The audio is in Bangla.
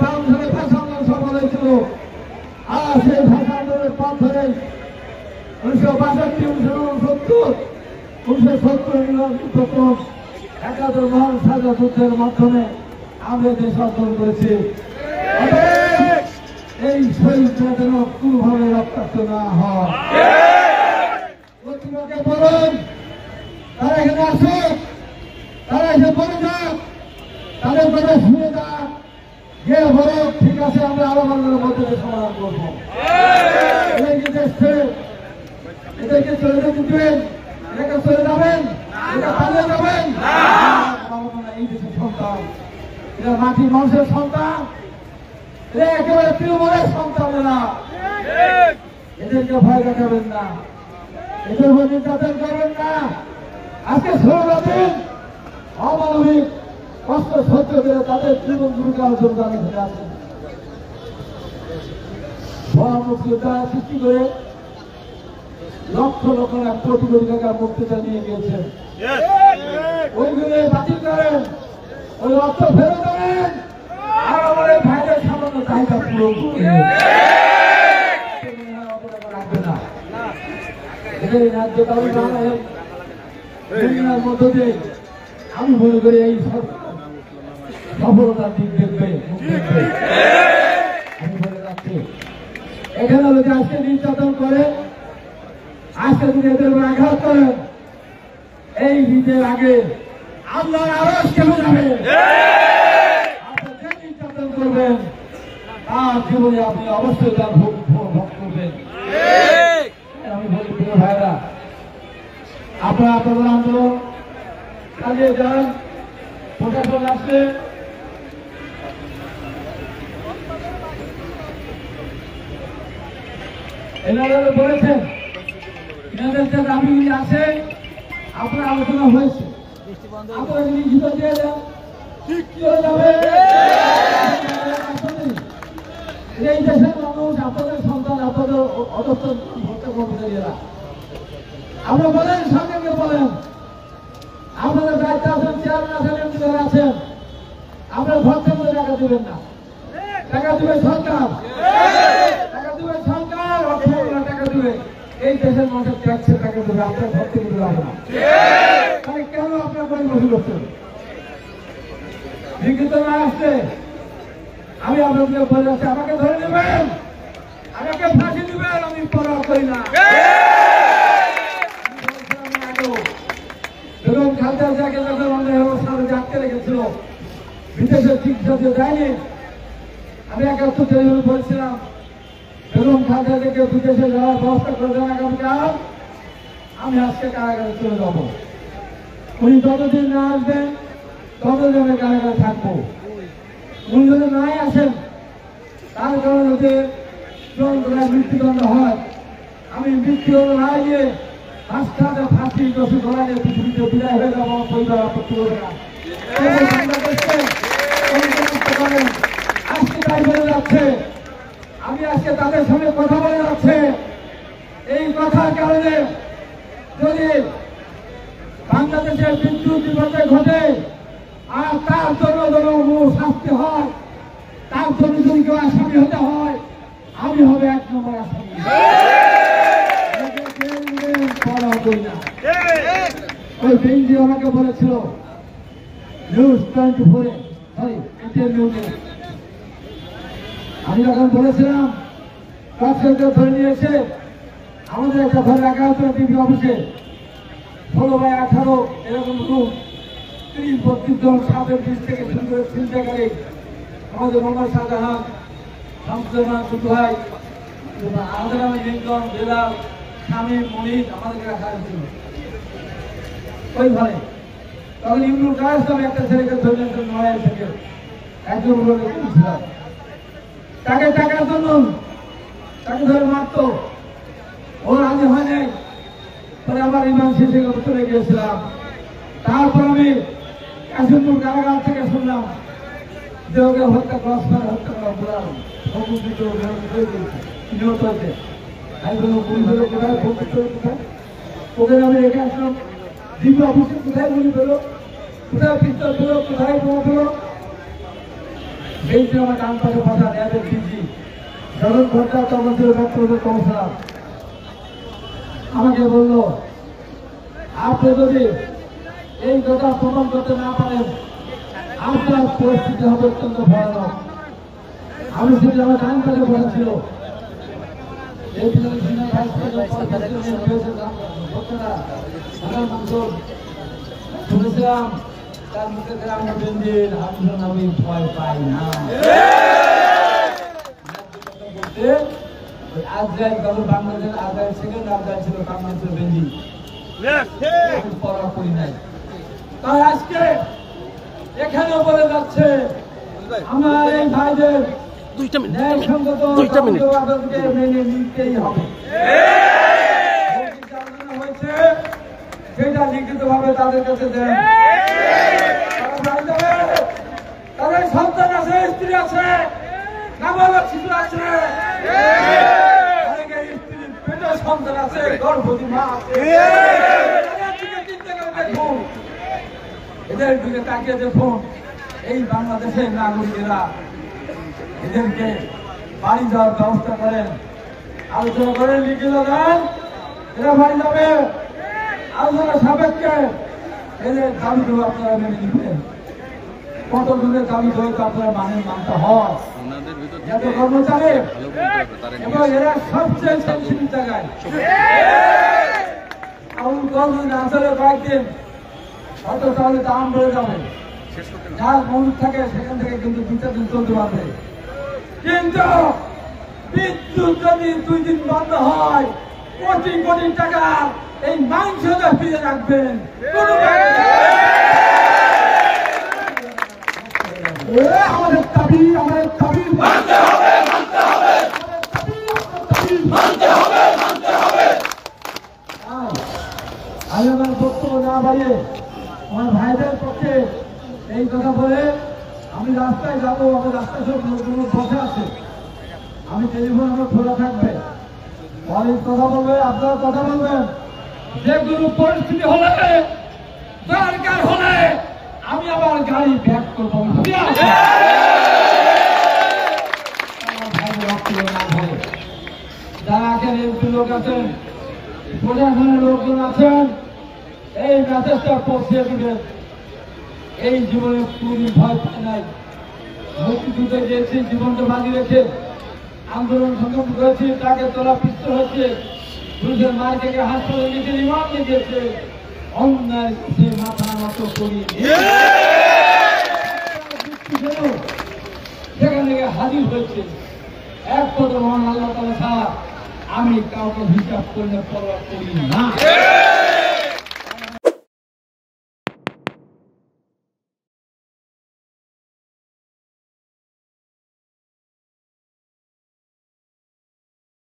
বাম ধরে ভাষা আন্দোলন সফল হয়েছিল। আর সেই ভাষা আন্দোলনের পথ ধরে 1962, 1969, 1970 একাত্তর মহান স্বাধীনতা যুদ্ধের মাধ্যমে আমরা দেশ অর্জন করেছি। এই শহীদরা যেন কোনোভাবে রক্তাক্ত না হয়। বলুন, তারা এখানে আসে, তারা এসে বলে যাক, তাদের কথা শুনে যাক, যে বলো ঠিক আছে আমরা আরো মানুষের মধ্যে সমাধান করবো। এদেরকে দেশ ছেড়ে এদেরকে চলে যেতে দিবেন, এটাকে চলে যাবেন, এটা পালিয়ে যাবেন। এই দেশের সন্তান, এরা মাটির মানুষের সন্তান, এরা একেবারে তৃণমূলের সন্তানেরা। এদেরকে ভয় দেখাবেন না, এদের উপর নির্যাতন করবেন না। আজকে 16 দিন অমানবিক কষ্ট সহ্য করে তাদের জীবন জীবিকা অর্জন করে ফিরে আসেন। মুক্তিযোদ্ধা সৃষ্টি করে লক্ষ লক্ষ না কোটি কোটি টাকা মুক্তিটা নিয়ে গিয়েছেন। ওইগুলো বাতিল করেন, ওই অর্থ ফেরত দেবেন, আর আমাদের ভাইদের সামান্য চাহিদা পূরণ রাখবে না। এদের রাজ্য দাবি বাংলার মধ্য দিয়ে আমি মনে করি এই সফলতার দিক দেখবে, আমি বলে রাখছি। এখানে যদি আজকে নির্যাতন করে, আজকে যদি এদের উপর আঘাত করেন, এই বিজয়ের আগে আল্লাহর আরশ কেমন যাবে? আপনি যে নির্যাতন করবেন তার জীবনে আপনি অবশ্যই তার ভোগ করবেন। আমি বলি প্রিয় ভাইরা, আপনারা আপনাদের আন্দোলন চালিয়ে যান। প্রশাসন আসলে এনারা বলেছেন, এনাদের যে দাবিগুলি আছে আপনার আলোচনা হয়েছে, আপনারা যদি লিখিত দিয়ে দেন ঠিক কি হয়ে যাবে। এই দেশের মানুষ আপনাদের সন্তান, আপনাদের অদত্ত কর্মচারীরা, আমরা বলেন সরকারকে বলেন, আপনাদের দায়িত্ব আছেন, চেয়ারম্যান আছেন, এমপিরা আছেন, আপনার ঘর থেকে টাকা দিবেন না, টাকা দিবে সরকার, টাকা দিবে সরকার, টাকা দিবে এই দেশের মানুষের ট্যাক্সের টাকা দেবে, আপনার ঘর থেকে দেবে আপনার। তাহলে কেন আপনার করে বসে করছেন? লিখিত না আসলে আমি আপনাকে বলে যাচ্ছি, আমাকে ধরে নেবেন, আমাকে ফাঁসি দিবেন, আমি পরোয়া করি না। এবং খালদা যাকে যখন আমাদের আটকে রেখেছিল, বিদেশের চিকিৎসা দিয়ে যায়নি, আমি 71 বলছিলাম এবং খালদা থেকে বিদেশে যাওয়ার ব্যবস্থা করে দেন আগামীকাল, আমি আজকে কারাগারে চলে যাব। উনি যতদিন না আসবেন ততদিন আমি কারাগারে থাকবো। উনি যদি নাই আসেন, তার কারণে যদি মৃত্যুদণ্ড হয়, আমি মৃত্যুদণ্ড না গিয়ে রাস্তাতে ফাঁসি দোষী ধরা নিয়ে পৃথিবীতে বিদায় হয়ে যাবো, পরিবার আপত্তি করবে না। আজকে তাই বলে যাচ্ছে, আমি আজকে তাদের সঙ্গে কথা বলে যাচ্ছে। এই কথার কারণে যদি বাংলাদেশের বিদ্যুৎ বিপর্যয় ঘটে আর তার জন্য শাস্তি হয়, তার জন্য যদি কেউ আসামি হতে হয়, আমি হবে 1 নম্বর আসামি। ওই বেঞ্জি আমাকে বলেছিল নিউজ 24-এ, ইন্টারভিউতে, আমি যখন বলেছিলাম কাজকে ধরে নিয়ে এসে আমাদের একটা ঘরে রাখা হতো টিভি অফিসে, 16x18 এরকম রুম, 30-32 জন সাবেক বীজ থেকে শুরু করে ছিনতাইকারী, আমাদের মোহাম্মদ শাহজাহান, শামসুজ্জামান দুটো ভাই, আমাদের আমি লিঙ্কন, বেলাল, স্বামী, মনির, আমাদেরকে রাখা হয়েছিল ওই ঘরে। তখন ইমরুল কায়েস নামে একটা ছেলেকে ধরে নড়াইল থেকে একজন ছিলাম, তাকে টাকার জন্য তাকে ধরে মারত, ও রাজি হয় নাই। পরে আবার ইমাম শেষে চলে গিয়েছিলাম। তারপর আমি কাশিমপুর কারাগার থেকে শুনলাম যে ওকে হত্যা করা বলার নিহত হয়েছে। আমি বললাম গুলি বেরো কোথায়, কোথায়? ওকে আমি রেখে আসলাম ডিবি অফিসে, কোথায় গুলি বেরো, কোথায় পিস্তল বেরো, কোথায় বোমা বেরো। বেঞ্চে আমার ডান পাশে বসা র্যাবের ডিজি জগন ভট্টাচার্য তখন ছিল ব্যক্তিগত কমিশনার, আমাকে বলল, আপনি যদি এই কথা প্রমাণ করতে না পারেন আপনার পরিস্থিতি হবে অত্যন্ত ভয়ানক। আমি সেটি আমার ডান পাশে বসেছিল শুনেছিলাম তার মুখে আমি ভয় পাই না বলতে আজরাইল কারণ বাংলাদেশের আজরাইল সেকেন্ড আজরাইল ছিল বাংলাদেশের বেঞ্জি পড়া করি নাই। তাই আজকে এখানে বলে যাচ্ছে আমার এই ভাইদের মেনে নিতেই হবে। হয়েছে সেটা লিখিত ভাবে তাদের কাছে দেন। তাদের সন্তান আছে, স্ত্রী আছে, নাবালক শিশু আছে, স্ত্রীর পেটে সন্তান আছে, গর্ভবতী মা আছে। দেখুন, এদের দিকে তাকিয়ে দেখুন, এই বাংলাদেশের নাগরিকেরা এদেরকে বাড়ি যাওয়ার ব্যবস্থা করেন, আলোচনা করেন, লিখিত দেন, এরা বাড়ি যাবে। আলোচনা সাপেক্ষে এদের দাবি দেবো আপনারা মেনে নিবেন। কত দূরের দাবি দেবো আপনারা মানতে হয়। যত কর্মচারী এবং এরা সবচেয়ে সেন্সিটিভ জায়গায় আসলে কয়েকদিন হয়তো তাহলে দাম বেড়ে যাবে, যার মজুদ থাকে সেখান থেকে কিন্তু 2-4 দিন চলতে পারবে। কিন্তু বিদ্যুৎ যদি 2 দিন বন্ধ হয়, কোটি কোটি টাকা এই মাংসটা ফিরে রাখবেন। আমাদের দাবি মানতে হবে, আমি আমার বক্তব্য না বাড়িয়ে আমার ভাইদের পক্ষে এই কথা বলে আমি রাস্তায় যাবো। আমার রাস্তায় সব লোকগুলো বসে আছে, আমি টেলিফোন আমার খোলা থাকবে, অনেক কথা বলবে, আপনারা কথা বলবেন। যেগুলো পরিস্থিতি হলে দরকার হলে আমি আবার গাড়ি ব্যাক করবো। যারা এখানে এমপি লোক আছেন, প্রশাসনের লোকজন আছেন, এই মেসেজটা পৌঁছে দিবেন। এই জীবনে কোনদিন ভয় পায় নাই, মুক্তিযুদ্ধে গিয়েছি, জীবনটা বাজি রেখে আন্দোলন সংগ্রাম করেছি, তাকে তোলা পিষ্ট হচ্ছে, পুলিশের মার থেকে হাসপাতালে গেছে, রিমান্ডে গেছে, অন্যায় কাছে মাথা নত করি সেখানে হাজির হয়েছে। এক কথা মহান আল্লাহ তাআলা ছাড়া আমি কাউকে হিসাব করলে পরোয়া করি না।